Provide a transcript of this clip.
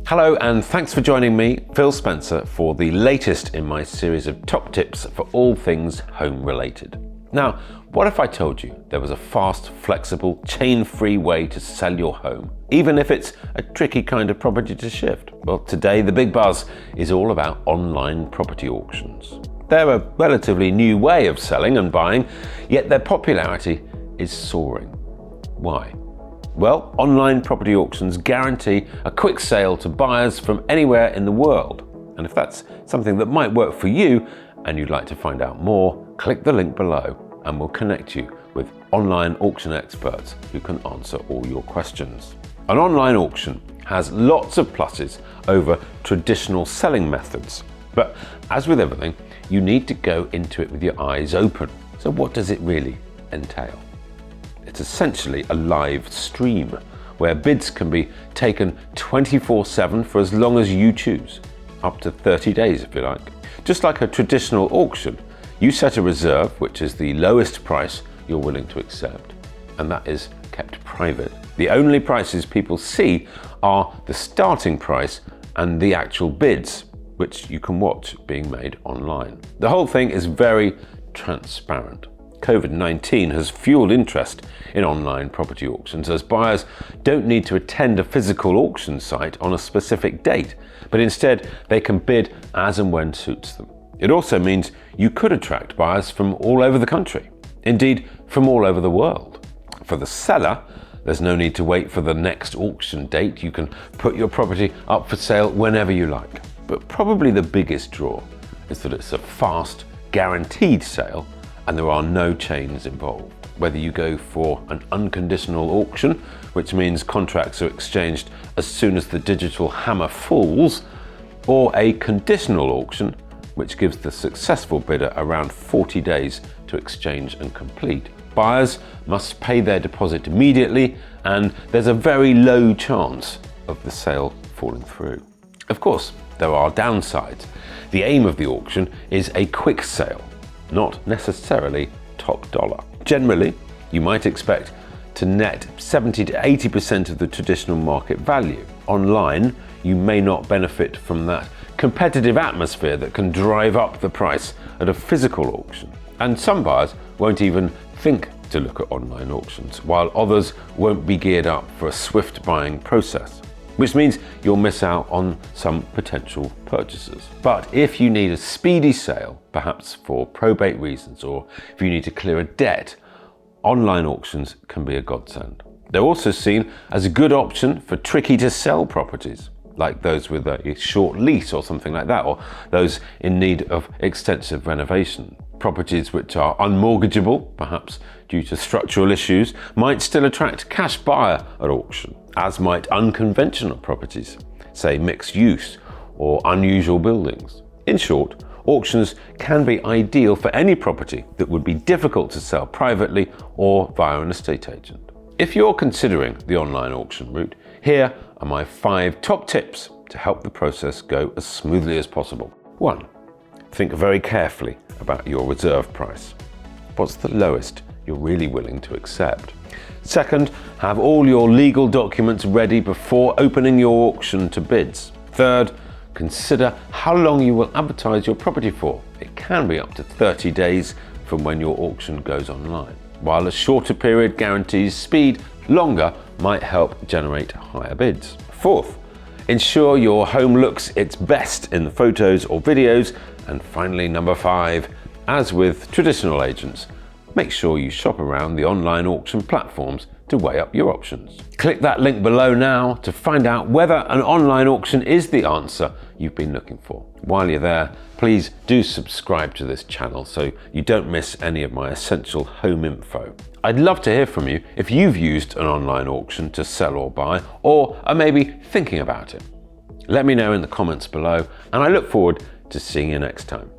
Hello and thanks for joining me, Phil Spencer, for the latest in my series of top tips for all things home related. Now, what if I told you there was a fast, flexible, chain-free way to sell your home, even if it's a tricky kind of property to shift? Well, today the big buzz is all about online property auctions. They're a relatively new way of selling and buying, yet their popularity is soaring. Why? Well, online property auctions guarantee a quick sale to buyers from anywhere in the world. And if that's something that might work for you and you'd like to find out more, click the link below and we'll connect you with online auction experts who can answer all your questions. An online auction has lots of pluses over traditional selling methods. But as with everything, you need to go into it with your eyes open. So what does it really entail? It's essentially a live stream where bids can be taken 24/7 for as long as you choose, up to 30 days if you like. Just like a traditional auction, you set a reserve, which is the lowest price you're willing to accept, and that is kept private. The only prices people see are the starting price and the actual bids, which you can watch being made online. The whole thing is very transparent. COVID-19 has fueled interest in online property auctions as buyers don't need to attend a physical auction site on a specific date, but instead they can bid as and when suits them. It also means you could attract buyers from all over the country, indeed from all over the world. For the seller, there's no need to wait for the next auction date. You can put your property up for sale whenever you like. But probably the biggest draw is that it's a fast, guaranteed sale and there are no chains involved. Whether you go for an unconditional auction, which means contracts are exchanged as soon as the digital hammer falls, or a conditional auction, which gives the successful bidder around 40 days to exchange and complete. Buyers must pay their deposit immediately, and there's a very low chance of the sale falling through. Of course, there are downsides. The aim of the auction is a quick sale, not necessarily top dollar. Generally, you might expect to net 70 to 80% of the traditional market value. Online, you may not benefit from that competitive atmosphere that can drive up the price at a physical auction. And some buyers won't even think to look at online auctions, while others won't be geared up for a swift buying process, which means you'll miss out on some potential purchasers. But if you need a speedy sale, perhaps for probate reasons, or if you need to clear a debt, online auctions can be a godsend. They're also seen as a good option for tricky to sell properties, like those with a short lease or something like that, or those in need of extensive renovation. Properties which are unmortgageable, perhaps due to structural issues, might still attract cash buyer at auction, as might unconventional properties, say mixed use or unusual buildings. In short, auctions can be ideal for any property that would be difficult to sell privately or via an estate agent. If you're considering the online auction route, here are my 5 top tips to help the process go as smoothly as possible. 1. Think very carefully about your reserve price. What's the lowest you're really willing to accept? Second, have all your legal documents ready before opening your auction to bids. Third, consider how long you will advertise your property for. It can be up to 30 days from when your auction goes online. While a shorter period guarantees speed, longer might help generate higher bids. Fourth, ensure your home looks its best in the photos or videos. And finally, number 5, as with traditional agents, make sure you shop around the online auction platforms to weigh up your options. Click that link below now to find out whether an online auction is the answer you've been looking for. While you're there, please do subscribe to this channel so you don't miss any of my essential home info. I'd love to hear from you if you've used an online auction to sell or buy, or are maybe thinking about it. Let me know in the comments below, and I look forward to seeing you next time.